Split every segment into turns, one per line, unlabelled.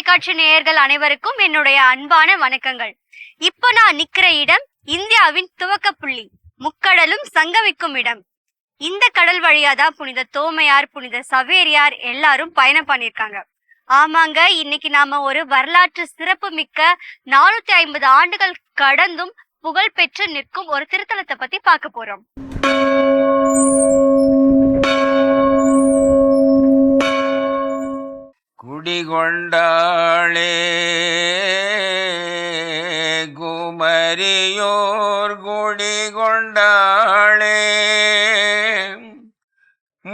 தொலைக்காட்சி நேயர்கள் அனைவருக்கும் என்னுடைய அன்பான வணக்கங்கள். இப்ப நான் நிக்கிற இடம் இந்தியாவின் துவக்க புள்ளி, முக்கடலும் சங்கமிக்கும் இடம். இந்த கடல் வழியாதான் புனித தோமையார், புனித சவேரியார் எல்லாரும் பயணம் பண்ணிருக்காங்க. ஆமாங்க, இன்னைக்கு நாம ஒரு வரலாற்று சிறப்பு மிக்க 450 ஆண்டுகள் கடந்தும் புகழ் பெற்று நிற்கும் ஒரு திருத்தலத்தை பத்தி பார்க்க போறோம்.
குடிகொண்டாளே குமரியோர் குடிகொண்டாளே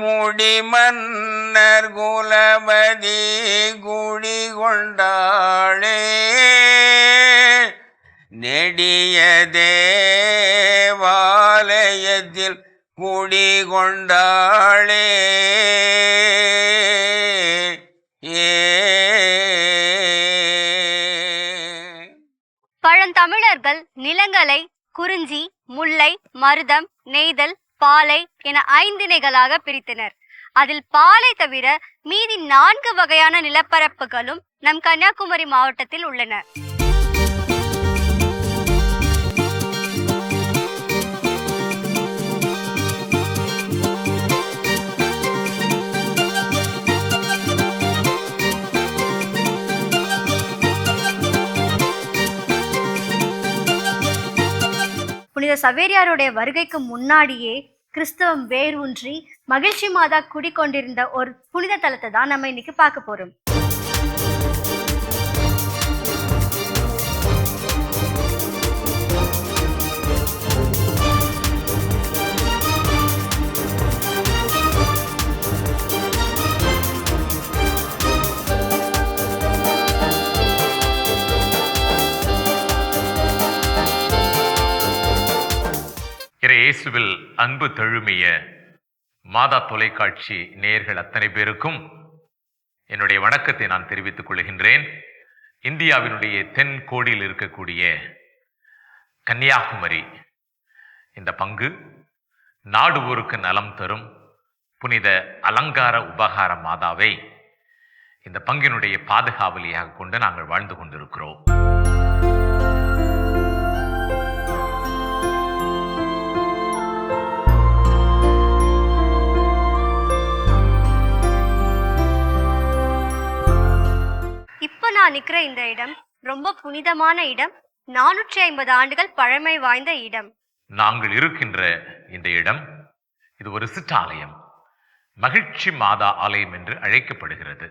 முடிமன்னர் குலபதி குடிகொண்டாளே நெடிய தேவாலயத்தில் குடிகொண்டாளே
பழந்தமிழர்கள் நிலங்களை குறிஞ்சி, முல்லை, மருதம், நெய்தல், பாலை என 5 திணைகளாக பிரித்தனர். அதில் பாலை தவிர மீதி 4 வகையான நிலப்பரப்புகளும் நம் கன்னியாகுமரி மாவட்டத்தில் உள்ளன. புனித சவேரியாருடைய வருகைக்கு முன்னாடியே கிறிஸ்தவம் வேரூன்றி மகிழ்ச்சி மாதா குடிக்கொண்டிருந்த ஒரு புனித தலத்தை தான் நம்ம இன்னைக்கு பார்க்க போறோம்.
இயேசுவில் அன்பு தழுமிய மாதா தொலைக்காட்சி நேயர்கள் அத்தனை பேருக்கும் என்னுடைய வணக்கத்தை நான் தெரிவித்துக் கொள்கின்றேன். இந்தியாவினுடைய தென் கோடியில் இருக்கக்கூடிய கன்னியாகுமரி இந்த பங்கு நாடு ஊருக்கு நலம் தரும் புனித அலங்கார உபகார மாதாவை இந்த பங்கினுடைய பாதுகாவலியாக கொண்டு நாங்கள் வாழ்ந்து கொண்டிருக்கிறோம்.
இப்ப நான் நிக்கிற இந்த இடம் ரொம்ப புனிதமான இடம். 450 ஆண்டுகள் பழமை வாய்ந்த இடம்.
நாங்கள் இருக்கின்ற இந்த இடம் இது ஒரு சிற்றாலயம், மகிழ்ச்சி மாதா ஆலயம் என்று அழைக்கப்படுகிறது.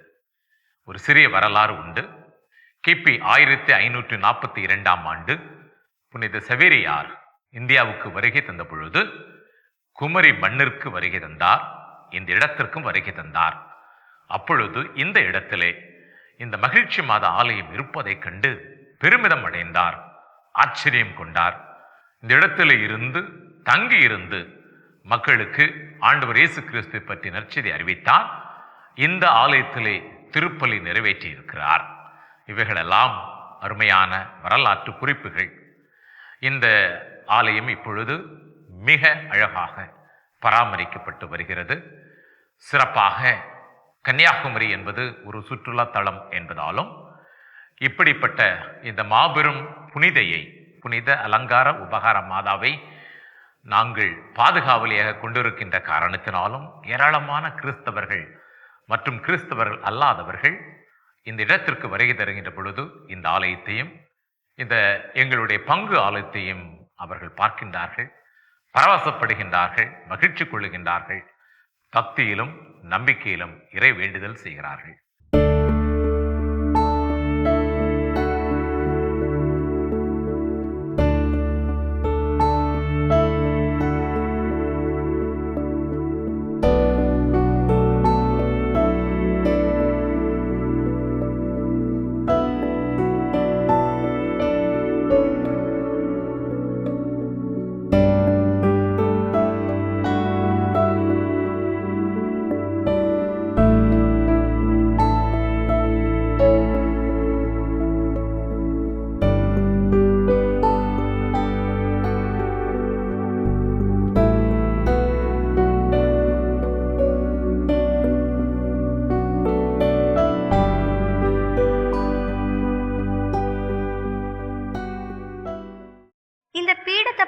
ஒரு சிறிய வரலாறு உண்டு. கிபி 1542ஆம் ஆண்டு புனித சவேரியார் இந்தியாவுக்கு வருகை தந்த பொழுது குமரி மண்ணிற்கு வருகை தந்தார், இந்த இடத்திற்கும் வருகை தந்தார். அப்பொழுது இந்த இடத்திலே இந்த மகிழ்ச்சி மாதா ஆலயம் இருப்பதைக் கண்டு பெருமிதம் அடைந்தார், ஆச்சரியம் கொண்டார். இந்த இடத்திலே இருந்து தங்கி இருந்து மக்களுக்கு ஆண்டவர் இயேசு கிறிஸ்து பற்றி நற்செய்தி அறிவித்தார். இந்த ஆலயத்திலே திருப்பலி நிறைவேற்றி இருக்கிறார். இவைகளெல்லாம் அருமையான வரலாற்று குறிப்புகள். இந்த ஆலயம் இப்பொழுது மிக அழகாக பராமரிக்கப்பட்டு வருகிறது. சிறப்பாக கன்னியாகுமரி என்பது ஒரு சுற்றுலா தலம் என்பதாலும் இப்படிப்பட்ட இந்த மாபெரும் புனிதையை, புனித அலங்கார உபகார மாதாவை நாங்கள் பாதுகாவலியாக கொண்டிருக்கின்ற காரணத்தினாலும் ஏராளமான கிறிஸ்தவர்கள் மற்றும் கிறிஸ்தவர்கள் அல்லாதவர்கள் இந்த இடத்திற்கு வருகை தருகின்ற பொழுது இந்த ஆலயத்தையும் இந்த எங்களுடைய பங்கு ஆலயத்தையும் அவர்கள் பார்க்கின்றார்கள், பரவசப்படுகின்றார்கள், மகிழ்ச்சி கொள்ளுகின்றார்கள், பக்தியிலும் நம்பிக்கையிலும் இறை வேண்டுதல் செய்கிறார்கள்.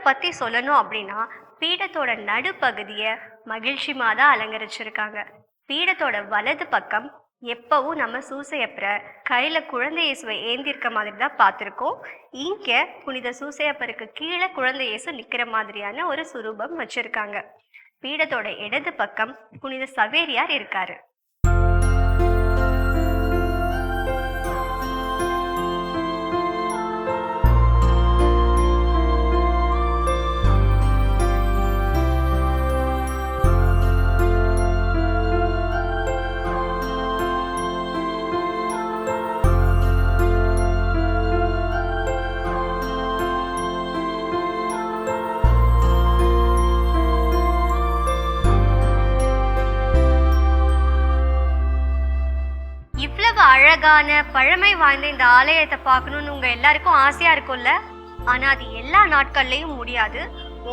பத்தி சொல்லணும் அப்படின்னா பீடத்தோட நடுப்பகுதியை மகிழ்ச்சி மாதா அலங்கரிச்சிருக்காங்க. பீடத்தோட வலது பக்கம் எப்பவும் நம்ம சூசையப்பற கையில குழந்தை இயேசுவை ஏந்திருக்க மாதிரி தான் பார்த்துருக்கோம். இங்க புனித சூசையப்பருக்கு கீழே குழந்தை இயேசு நிக்கிற மாதிரியான ஒரு சுரூபம் வச்சிருக்காங்க. பீடத்தோட இடது பக்கம் புனித சவேரியார் இருக்காரு. இவ்வளவு அழகான பழமை வாய்ந்த இந்த ஆலயத்தை பார்க்கணும்னு உங்க எல்லாருக்கும் ஆசையா இருக்கும்ல. ஆனா அது எல்லா நாட்கள்லயும் முடியாது.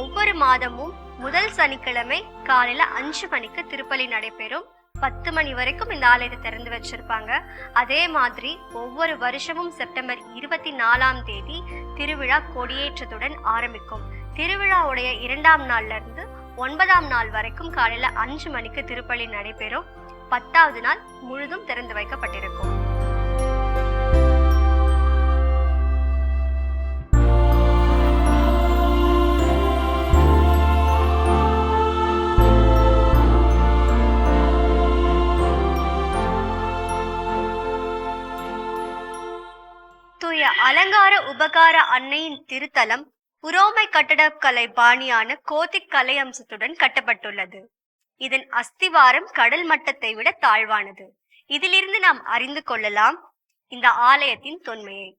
ஒவ்வொரு மாதமும் முதல் சனிக்கிழமை காலையில 5 மணிக்கு திருப்பலி நடைபெறும். 10 மணி வரைக்கும் இந்த ஆலயத்தை திறந்து வச்சிருப்பாங்க. அதே மாதிரி ஒவ்வொரு வருஷமும் செப்டம்பர் 24ஆம் தேதி திருவிழா கொடியேற்றத்துடன் ஆரம்பிக்கும். திருவிழாவுடைய 2ஆம் நாள்ல இருந்து 9ஆம் நாள் வரைக்கும் காலையில 5 மணிக்கு திருப்பலி நடைபெறும். 10வது நாள் முழுதும் திறந்து வைக்கப்பட்டிருக்கும். தூய அலங்கார உபகார அன்னையின் திருத்தலம் உரோமை கட்டடக்கலை பாணியான கோத்திக் கலை அம்சத்துடன் கட்டப்பட்டுள்ளது. இதன் அஸ்திவாரம் கடல் மட்டத்தை விட தாழ்வானது. இதிலிருந்து நாம் அறிந்து கொள்ளலாம் இந்த ஆலயத்தின் தொன்மையை.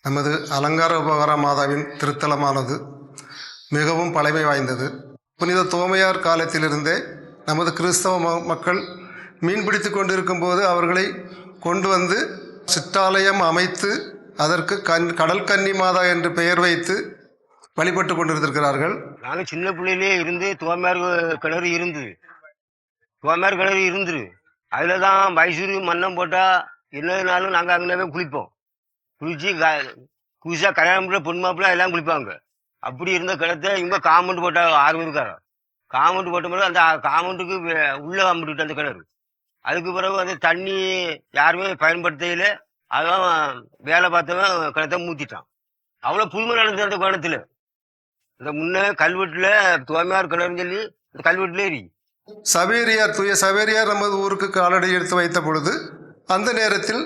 நமது அலங்கார உபகார மாதாவின் திருத்தலமானது மிகவும் பழமை வாய்ந்தது. புனித தோமையார் காலத்திலிருந்தே நமது கிறிஸ்தவ மக்கள் மீன்பிடித்து கொண்டிருக்கும் போது அவர்களை கொண்டு வந்து சிற்றாலயம் அமைத்து அதற்கு கடல் கன்னி மாதா என்று பெயர் வைத்து வழிபட்டு கொண்டிருக்கிறார்கள்.
நாங்கள் சின்ன பிள்ளையிலே இருந்து தோமையார் கிணறு இருந்துரு அதில் தான் மைசூர் மன்னம் போட்டால் என்னதுனாலும் நாங்கள் அங்கே குளிப்போம். குளிச்சு புதுசாக கல்யாணம் பண்ண பொண்ணு மாப்பிள்ள எல்லாம் குளிப்பாங்க. அப்படி இருந்த கிணத்தை இவங்க காம்பவுண்டு போட்டால் 6 இருக்காரோ காம்பவுண்டு போட்ட போது அந்த காம்பவுண்டுக்கு உள்ளே காம்பவுண்டு அந்த கிணறு. அதுக்கு பிறகு அந்த தண்ணி யாருமே பயன்படுத்தையில் அதான் வேலை பார்த்தவன் கிணத்தை மூத்திட்டான். அவ்வளோ புதுமை நடந்தது அந்த கிணத்துல. இந்த முன்னே கல்வெட்டில் தோமையார் கிணறுன்னு சொல்லி அந்த கல்வெட்டில் ஏறி
சவேரியார் தூய சவேரியார் நமது ஊருக்கு காலடி எடுத்து வைத்த பொழுது அந்த நேரத்தில்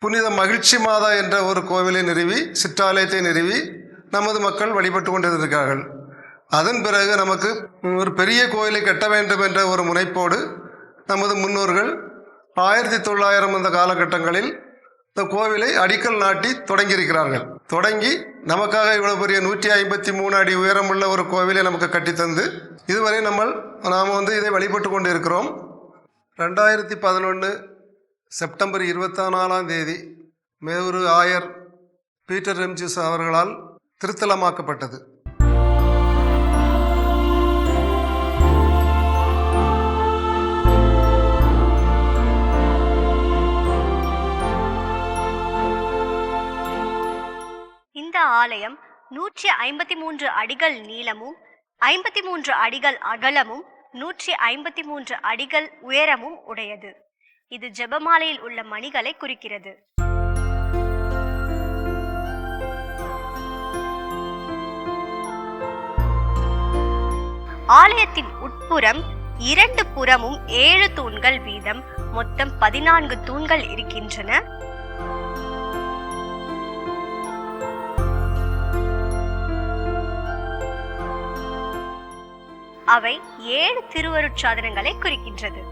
புனித மகிழ்ச்சி மாதா என்ற ஒரு கோவிலை நிறுவி சிற்றாலயத்தை நிறுவி நமது மக்கள் வழிபட்டு கொண்டிருக்கிறார்கள். அதன் பிறகு நமக்கு ஒரு பெரிய கோயிலை கட்ட வேண்டும் என்ற ஒரு முனைப்போடு நமது முன்னோர்கள் 1900 அந்த காலகட்டங்களில் இந்த கோவிலை அடிக்கல் நாட்டி தொடங்கியிருக்கிறார்கள். தொடங்கி நமக்காக இவ்வளவு பெரிய 153 அடி உயரமுள்ள ஒரு கோவிலை நமக்கு கட்டித்தந்து இதுவரை நாம் இதை வழிபட்டு கொண்டு இருக்கிறோம். 2011 செப்டம்பர் 24ஆம் தேதி மேதூர் ஆயர் பீட்டர் ரெம்ஜிஸ் அவர்களால் திருத்தலமாக்கப்பட்டது.
இந்த ஆலயம் 153 அடிகள் நீளமும் 53 அடிகள் அகலமும் 153 அடிகள் உயரமும் உடையது. இது ஜெபமாலையில் உள்ள மணிகளை குறிக்கிறது. ஆலயத்தின் உட்புறம் 2 புறமும் 7 தூண்கள் வீதம் மொத்தம் 14 தூண்கள் இருக்கின்றன. அவை 7 திருவருட்சாதனங்களை குறிக்கின்றது.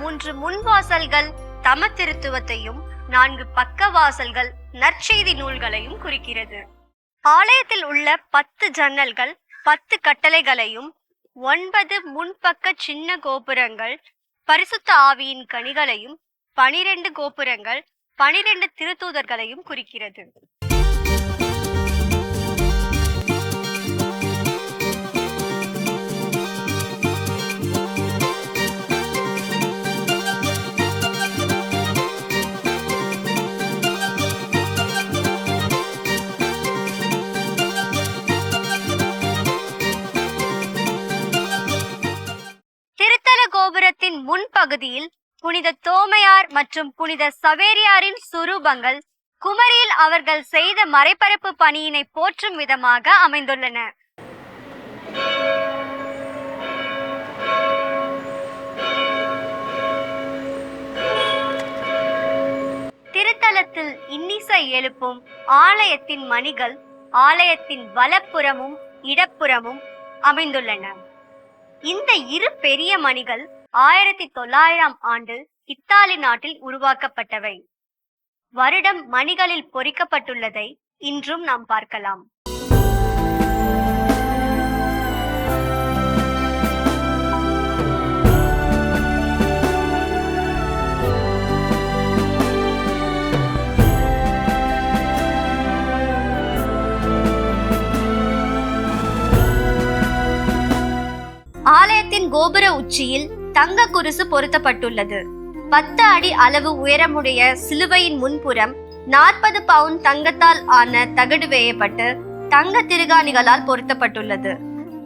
3 முன்வாசல்கள் தம திருத்துவத்தையும் 4 பக்க வாசல்கள் நற்செய்தி நூல்களையும் குறிக்கிறது. ஆலயத்தில் உள்ள 10 ஜன்னல்கள் 10 கட்டளைகளையும் 9 முன்பக்க சின்ன கோபுரங்கள் பரிசுத்த ஆவியின் கனிகளையும் 12 கோபுரங்கள் 12 திருத்தூதர்களையும் குறிக்கிறது. திருத்தல கோபுரத்தின் முன்பகுதியில் புனித தோமையார் மற்றும் புனித சவேரியாரின் சுரூபங்கள் குமரியில் அவர்கள் செய்த மறைபரப்பு பணியினை போற்றும் விதமாக அமைந்துள்ளன. திருத்தலத்தில் இன்னிசை எழுப்பும் ஆலயத்தின் மணிகள் ஆலயத்தின் வலப்புறமும் இடப்புறமும் அமைந்துள்ளன. இந்த இரு பெரிய மணிகள் 1900 ஆண்டு இத்தாலி நாட்டில் உருவாக்கப்பட்டவை. வருடம் மணிகளில் பொறிக்கப்பட்டுள்ளதை இன்றும் நாம் பார்க்கலாம். ஆலயத்தின் கோபுர உச்சியில் தங்க குருசு பொருத்தப்பட்டுள்ளது. 10 அடி அளவு உயரமுடைய சிலுவையின் முன்புறம் 40 பவுண்ட் தங்கத்தால் ஆன தகடு வேயப்பட்டு தங்க திருகாணிகளால் பொருத்தப்பட்டுள்ளது.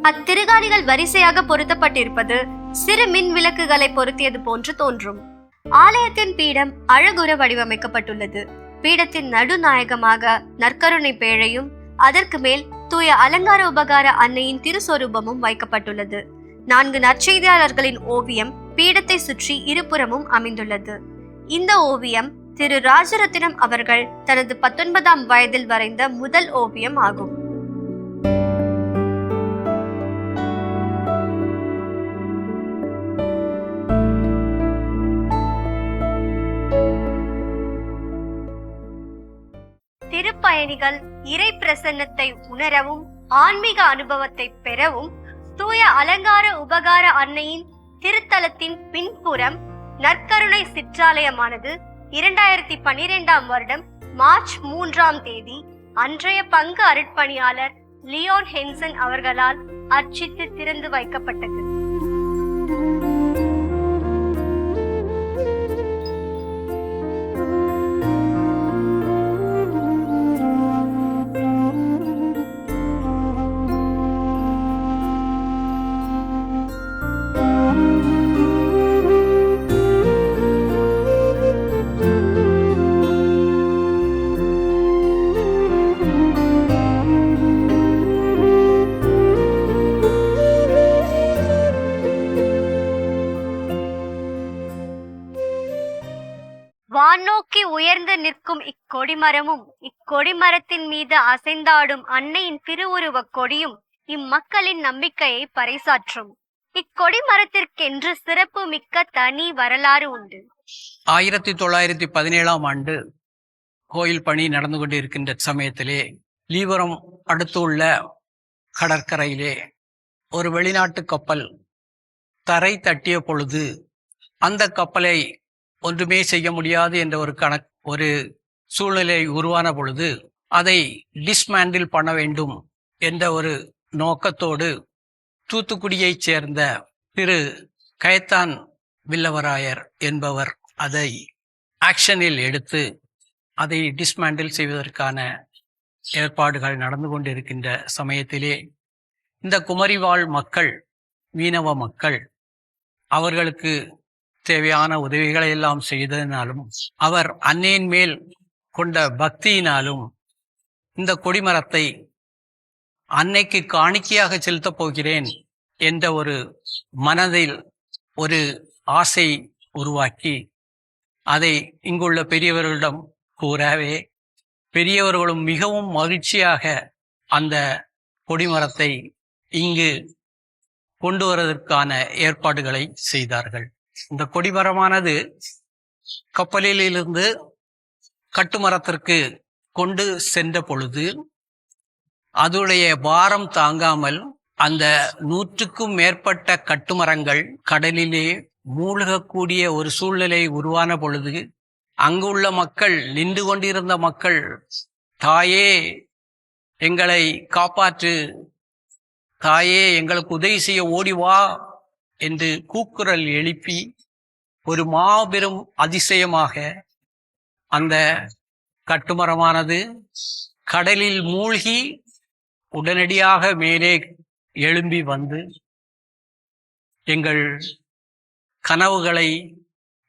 அத்திருகாணிகள் வரிசையாக பொருத்தப்பட்டிருப்பது சிறு மின் விளக்குகளை பொருத்தியது போன்று தோன்றும். ஆலயத்தின் பீடம் அழகுற வடிவமைக்கப்பட்டுள்ளது. பீடத்தின் நடுநாயகமாக நற்கருணை பேழையும் அதற்கு மேல் தூய அலங்கார உபகார அன்னையின் திருஸ்வரூபமும் வைக்கப்பட்டுள்ளது. 4 நற்செய்தியாளர்களின் ஓவியம் பீடத்தை சுற்றி இருபுறமும் அமைந்துள்ளது. இந்த ஓவியம் திரு ராஜரத்தினம் அவர்கள் தனது 19ஆம் வயதில் வரைந்த முதல் ஓவியம் ஆகும். திருப்பயணிகள் இறை பிரசன்னத்தை உணரவும் ஆன்மீக அனுபவத்தை பெறவும் தூய அலங்கார உபகார அன்னையின் திருத்தலத்தின் பின்புறம் நற்கருணை சிற்றாலயமானது 2012ஆம் வருடம் மார்ச் 3ஆம் தேதி அன்றைய பங்கு அருட்பணியாளர் லியோன் ஹென்சன் அவர்களால் அர்ச்சித்து திறந்து வைக்கப்பட்டது. வானோக்கி உயர்ந்து நிற்கும் இக்கொடிமரமும் இக்கொடிமரத்தின் மீது அசைந்தாடும் அன்னையின் திருவுருவ கொடியும் இம்மக்களின் நம்பிக்கையை பறைசாற்றும். இக்கொடிமரத்திற்கென்று சிறப்பு மிக்க தனி வரலாறு உண்டு.
1917ஆம் ஆண்டு கோயில் பணி நடந்து கொண்டிருக்கின்ற சமயத்திலே லீவரம் அடுத்துள்ள கடற்கரையிலே ஒரு வெளிநாட்டு கப்பல் தரை தட்டிய பொழுது அந்த கப்பலை ஒன்றுமே செய்ய முடியாது என்ற ஒரு சூழ்நிலை உருவான பொழுது அதை டிஸ்மேண்டில் பண்ண வேண்டும் என்ற ஒரு நோக்கத்தோடு தூத்துக்குடியைச் சேர்ந்த திரு கயத்தான் வில்லவராயர் என்பவர் அதை ஆக்ஷனில் எடுத்து அதை டிஸ்மேண்டில் செய்வதற்கான ஏற்பாடுகள் நடந்து கொண்டிருக்கின்ற சமயத்திலே இந்த குமரிவாழ் மக்கள், மீனவ மக்கள், அவர்களுக்கு தேவையான உதவிகளை எல்லாம் செய்ததினாலும் அவர் அன்னையின் மேல் கொண்ட பக்தியினாலும் இந்த கொடிமரத்தை அன்னைக்கு காணிக்கையாக செலுத்தப் போகிறேன் என்ற ஒரு மனதில் ஒரு ஆசை உருவாக்கி அதை இங்குள்ள பெரியவர்களிடம் கூறவே பெரியவர்களும் மிகவும் மகிழ்ச்சியாக அந்த கொடிமரத்தை இங்கு கொண்டு வருவதற்கான ஏற்பாடுகளை செய்தார்கள். இந்த கொடிமரமானது கப்பலிலிருந்து கட்டுமரத்திற்கு கொண்டு சென்ற பொழுது அதனுடைய பாரம் தாங்காமல் அந்த 100க்கும் மேற்பட்ட கட்டுமரங்கள் கடலிலே மூழ்கக்கூடிய ஒரு சூழ்நிலை உருவான பொழுது அங்குள்ள மக்கள், நின்று கொண்டிருந்த மக்கள், தாயே எங்களை காப்பாற்று, தாயே எங்களுக்கு உதவி செய்ய ஓடி வா என்று கூக்குரல் எழுப்பி ஒரு மாபெரும் அதிசயமாக அந்த கட்டுமரமானது கடலில் மூழ்கி உடனடியாக மேலே எழும்பி வந்து எங்கள் கனவுகளை,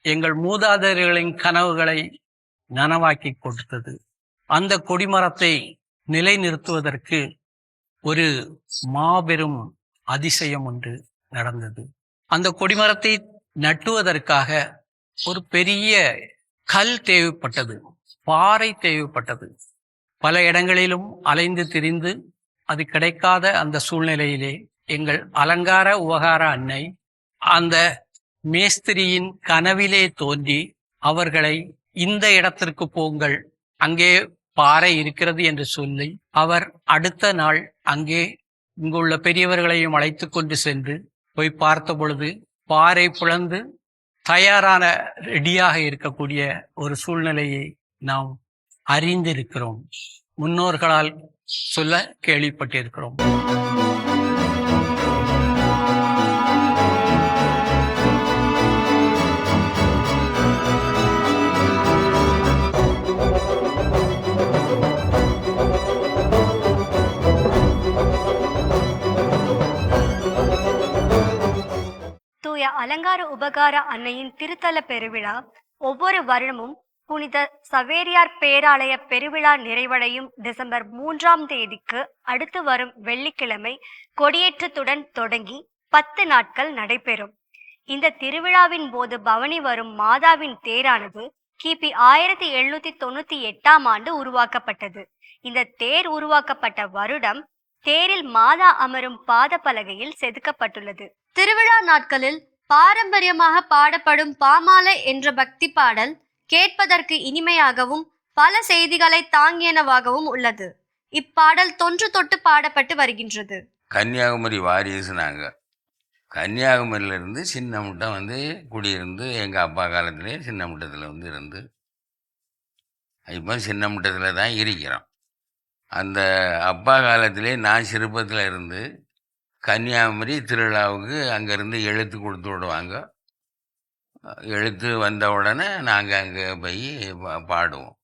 எங்கள் மூதாதையர்களின் கனவுகளை நனவாக்கி கொடுத்தது. அந்த கொடிமரத்தை நிலைநிறுத்துவதற்கு ஒரு மாபெரும் அதிசயம் ஒன்று நடந்தது. அந்த கொடிமரத்தை நட்டுவதற்காக ஒரு பெரிய கல் தேவைப்பட்டது, பாறை தேவைப்பட்டது. பல இடங்களிலும் அலைந்து திரிந்து அது கிடைக்காத அந்த சூழ்நிலையிலே எங்கள் அலங்கார உபகார அன்னை அந்த மேஸ்திரியின் கனவிலே தோன்றி அவர்களை இந்த இடத்திற்கு போங்கள், அங்கே பாறை இருக்கிறது என்று சொல்லி அவர் அடுத்த நாள் அங்கே இங்குள்ள பெரியவர்களையும் அழைத்து கொண்டு சென்று போய் பார்த்த பொழுது பாறை பிளந்து தயாரான ரெடியாக இருக்கக்கூடிய ஒரு சூழ்நிலையை நாம் அறிந்திருக்கிறோம், முன்னோர்களால் சொல்ல கேள்விப்பட்டிருக்கிறோம்.
தூய அலங்கார உபகார அன்னையின் திருத்தல பெருவிழா ஒவ்வொரு வருடமும் புனித சவேரியார் பேராலய பெருவிழா நிறைவடையும் டிசம்பர் 3ஆம் தேதிக்கு அடுத்து வரும் வெள்ளிக்கிழமை கொடியேற்றத்துடன் தொடங்கி 10 நாட்கள் நடைபெறும். இந்த திருவிழாவின் போது பவனி வரும் மாதாவின் தேரானது கிபி 1798ஆம் ஆண்டு உருவாக்கப்பட்டது. இந்த தேர் உருவாக்கப்பட்ட வருடம் தேரில் மாதா அமரும் பாத பலகையில் செதுக்கப்பட்டுள்ளது. திருவிழா நாட்களில் பாரம்பரியமாக பாடப்படும் பாமாலை என்ற பக்தி பாடல் கேட்பதற்கு இனிமையாகவும் பல செய்திகளை தாங்கியனவாகவும் உள்ளது. இப்பாடல் தொன்று தொட்டு பாடப்பட்டு வருகின்றது.
கன்னியாகுமரி வாரிசு நாங்கள். கன்னியாகுமரியிலேருந்து சின்ன முட்டம் வந்து குடியிருந்து எங்கள் அப்பா காலத்திலே சின்ன முட்டத்தில் வந்து இருந்து இப்போ சின்ன முட்டத்தில் தான் இருக்கிறோம். அந்த அப்பா காலத்திலே நான் சிறுப்பத்தில் இருந்து கன்னியாகுமரி திருவிழாவுக்கு அங்கேருந்து எழுத்து கொடுத்து விடுவாங்க. எழுத்து வந்த உடனே நாங்கள் அங்கே போய் பாடுவோம்.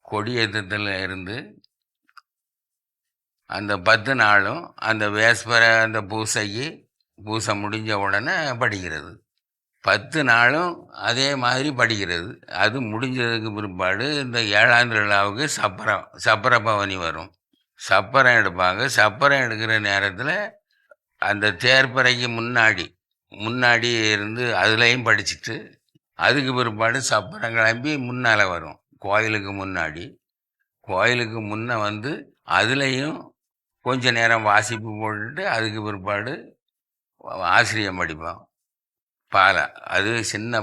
கொடியேற்றத்தில் இருந்து அந்த 10 நாளும் அந்த வேஸ்பர அந்த பூசை முடிஞ்ச உடனே படிக்கிறது. 10 நாளும் அதே மாதிரி படிக்கிறது. அது முடிஞ்சதுக்கு பிற்பாடு இந்த 7ஆம் திருவிழாவுக்கு சப்பர பவனி வரும். சப்பரம் எடுப்பாங்க. சப்பரம் எடுக்கிற நேரத்தில் அந்த தேர்ப்பறைக்கு முன்னாடி இருந்து அதுலேயும் படிச்சுட்டு அதுக்கு பிற்பாடு சப்பரம் கிளம்பி முன்னால் வரும். கோயிலுக்கு முன்ன வந்து அதுலேயும் கொஞ்ச நேரம் வாசிப்பு போட்டுட்டு அதுக்கு பிற்பாடு ஆசிரியம் படிப்போம். அது சின்ன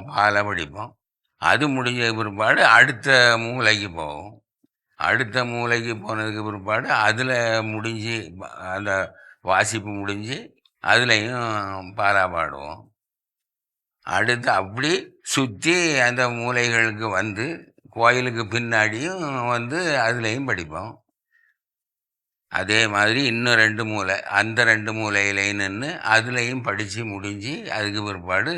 பாலை படிப்போம். அது முடிஞ்ச பிற்பாடு அடுத்த மூலைக்கு போவோம். அடுத்த மூலைக்கு போனதுக்கு பிற்பாடு அதில் முடிஞ்சு அந்த வாசிப்பு முடிஞ்சு அதுலேயும் பாலா பாடுவோம். அடுத்து அப்படி சுற்றி அந்த மூலைகளுக்கு வந்து கோயிலுக்கு பின்னாடியும் வந்து அதுலேயும் படிப்போம். அதே மாதிரி இன்னும் 2 மூலை, அந்த 2 மூலையிலையும் நின்று அதுலேயும் படித்து முடிஞ்சு அதுக்கு பிற்பாடு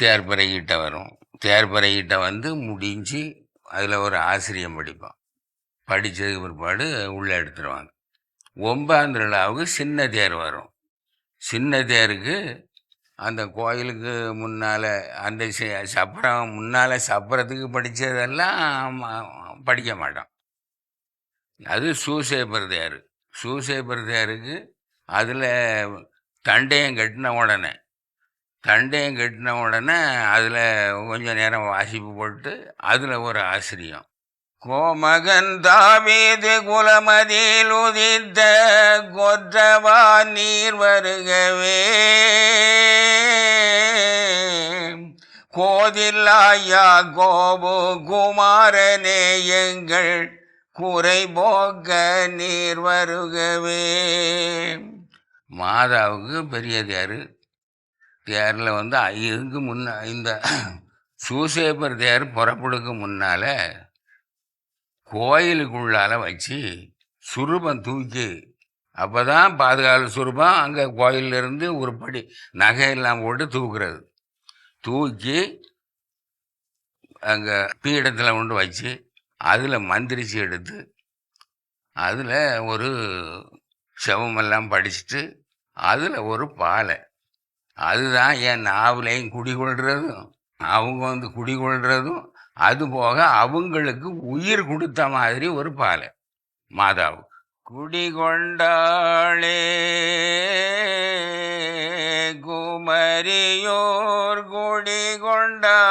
தேர்ப்பறைகிட்ட வரும். தேர்ப்பறைகிட்ட வந்து முடிஞ்சு அதில் ஒரு ஆசிரியம் படிப்போம். படித்ததுக்கு பிற்பாடு உள்ளே எடுத்துருவாங்க. 9ஆம் திருவிழாவுக்கு சின்ன தேர் வரும். சின்ன தேருக்கு அந்த கோயிலுக்கு முன்னால் அந்த சப்பரத்துக்கு படித்ததெல்லாம் படிக்க மாட்டோம். அது சூசேப்பர் தேருக்கு அதில் தண்டையம் கட்டின உடனே அதில் கொஞ்சம் நேரம் வாசிப்பு போட்டு அதில் ஒரு ஆசிரியம். கோமகன் தாவீது குலமதில் உதித்த கொற்றவா நீர் வருகவே, கோதில்லாயா கோபு குமாரனே எங்கள் குறை போக்க நீர் வருகவே. மாதாவுக்கு பெரிய தேர், தேரில் வந்து இதுக்கு முன்ன இந்த சூசேப்பர் தேர் புறப்படுக்கு முன்னால் கோயிலுக்குள்ளால வச்சு சுரூபம் தூக்கி, அப்போ தான் பாதுகாப்பு சுரூபம் அங்கே கோயிலிருந்து உருப்படி நகையெல்லாம் போட்டு தூக்குறது. தூக்கி அங்கே பீடத்தில் கொண்டு வச்சு அதில் மந்திரிச்சு எடுத்து அதில் ஒரு செவமெல்லாம் படிச்சுட்டு அதில் ஒரு பாலை, அதுதான் என் நாவலையும் குடிகொள்கிறதும் அவங்க வந்து குடிகொள்கிறதும், அது போக அவங்களுக்கு உயிர் கொடுத்த மாதிரி ஒரு பாலை மாதாவுக்கு. குடிகொண்டாளே குமரியோர் குடிகொண்டாளே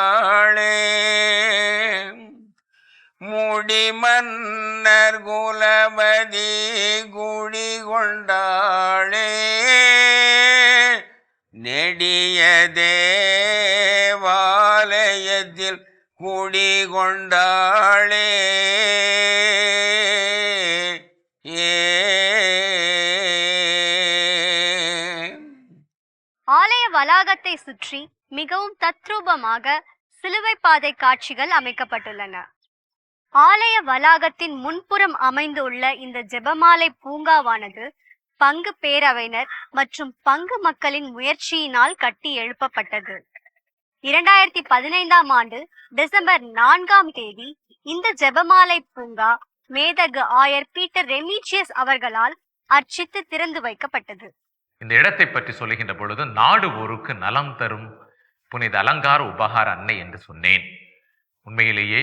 முடிமன்னர் குலபதி குடிகொண்டாளே நெடிய தேவாலயத்தில் குடிகொண்டாளே
ஆலய வளாகத்தை சுற்றி மிகவும் தத்ரூபமாக சிலுவை பாதை காட்சிகள் அமைக்கப்பட்டுள்ளன. ஆலய வளாகத்தின் முன்புறம் அமைந்துள்ள இந்த ஜெபமாலை பூங்காவானது பங்கு பேரவையினர் மற்றும் பங்கு மக்களின் முயற்சியினால் கட்டி எழுப்பப்பட்டது. 2015ஆம் ஆண்டு டிசம்பர் 4ஆம் தேதி இந்த ஜெபமாலை பூங்கா மேதகு ஆயர் பீட்டர் ரெமீஜியஸ் அவர்களால் அர்ச்சித்து திறந்து வைக்கப்பட்டது.
இந்த இடத்தை பற்றி சொல்லுகின்ற பொழுது நாடு ஊருக்கு நலம் தரும் புனித அலங்கார உபகார அன்னை என்று சொன்னேன். உண்மையிலேயே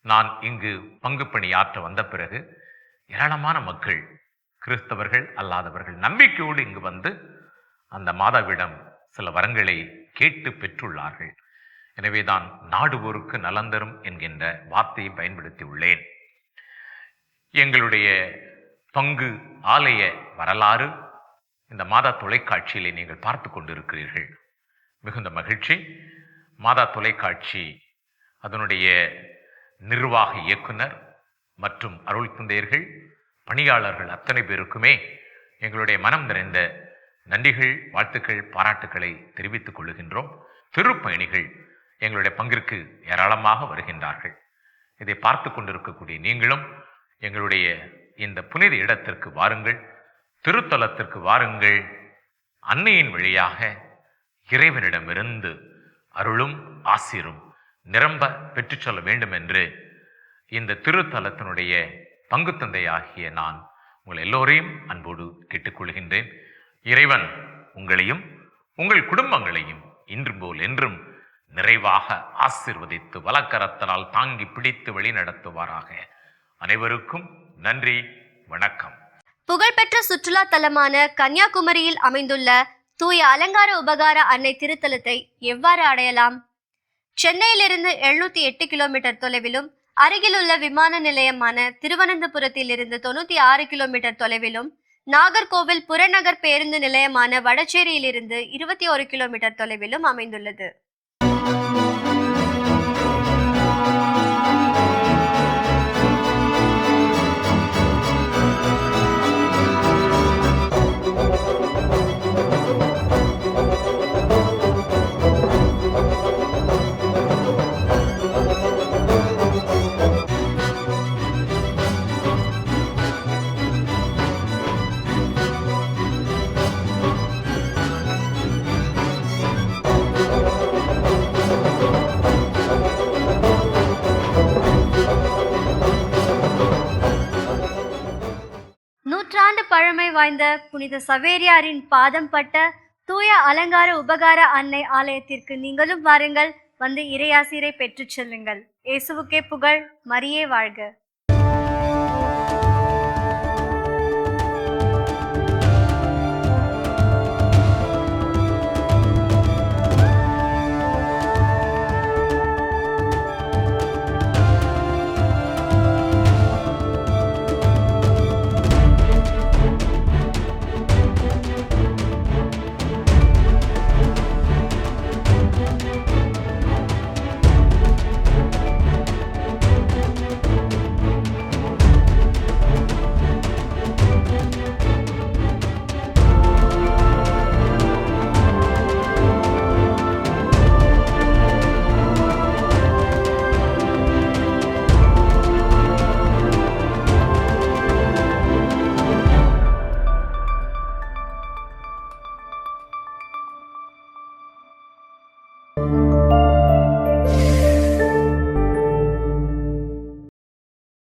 நான் இங்கு பங்கு பணியாற்ற வந்த பிறகு ஏராளமான மக்கள், கிறிஸ்தவர்கள் அல்லாதவர்கள், நம்பிக்கையோடு இங்கு வந்து அந்த மாதாவிடம் சில வரங்களை கேட்டு பெற்றுள்ளார்கள். எனவேதான் நாடு ஊருக்கு நலந்தரும் என்கின்ற வார்த்தையை பயன்படுத்தி உள்ளேன். எங்களுடைய பங்கு ஆலய வரலாறு இந்த மாதா தொலைக்காட்சியிலே நீங்கள் பார்த்து கொண்டிருக்கிறீர்கள். மிகுந்த மகிழ்ச்சி. மாதா தொலைக்காட்சி அதனுடைய நிர்வாக இயக்குனர் மற்றும் அருள் தந்தையர்கள், பணியாளர்கள் அத்தனை பேருக்குமே எங்களுடைய மனம் நிறைந்த நன்றிகள், வாழ்த்துக்கள், பாராட்டுக்களை தெரிவித்துக் கொள்ளுகின்றோம். திருப்பயணிகள் எங்களுடைய பங்கிற்கு ஏராளமாக வருகின்றார்கள். இதை பார்த்து கொண்டிருக்கக்கூடிய நீங்களும் எங்களுடைய இந்த புனித இடத்திற்கு வாருங்கள், திருத்தலத்திற்கு வாருங்கள். அன்னையின் வழியாக இறைவனிடமிருந்து அருளும் ஆசீரும் நிரம்ப பெற்றுச் சொல்ல வேண்டும் என்று இந்த திருத்தலத்தினுடைய பங்கு தந்தையாகிய நான் உங்கள் எல்லோரையும் அன்போடு கேட்டுக்கொள்கின்றேன். இறைவன் உங்களையும் உங்கள் குடும்பங்களையும் இன்றும் போல் என்றும் நிறைவாக ஆசீர்வதித்து வலக்கரத்தனால் தாங்கி பிடித்து வழி நடத்துவாராக. அனைவருக்கும் நன்றி, வணக்கம்.
புகழ்பெற்ற சுற்றுலா தலமான கன்னியாகுமரியில் அமைந்துள்ள தூய அலங்கார உபகார அன்னை திருத்தலத்தை எவ்வாறு அடையலாம்? சென்னையிலிருந்து 708 கிலோமீட்டர் தொலைவிலும், அருகிலுள்ள விமான நிலையமான திருவனந்தபுரத்தில் இருந்து 96 கிலோமீட்டர் தொலைவிலும், நாகர்கோவில் புறநகர் பேருந்து நிலையமான வடச்சேரியிலிருந்து 21 கிலோமீட்டர் தொலைவிலும் அமைந்துள்ளது. நூற்றாண்டு பழமை வாய்ந்த புனித சவேரியாரின் பாதம் பட்ட தூய அலங்கார உபகார அன்னை ஆலயத்திற்கு நீங்களும் வாருங்கள். வந்து இறையாசிரை பெற்றுச் செல்லுங்கள். இயேசுவுக்கே புகழ், மரியே வாழ்க.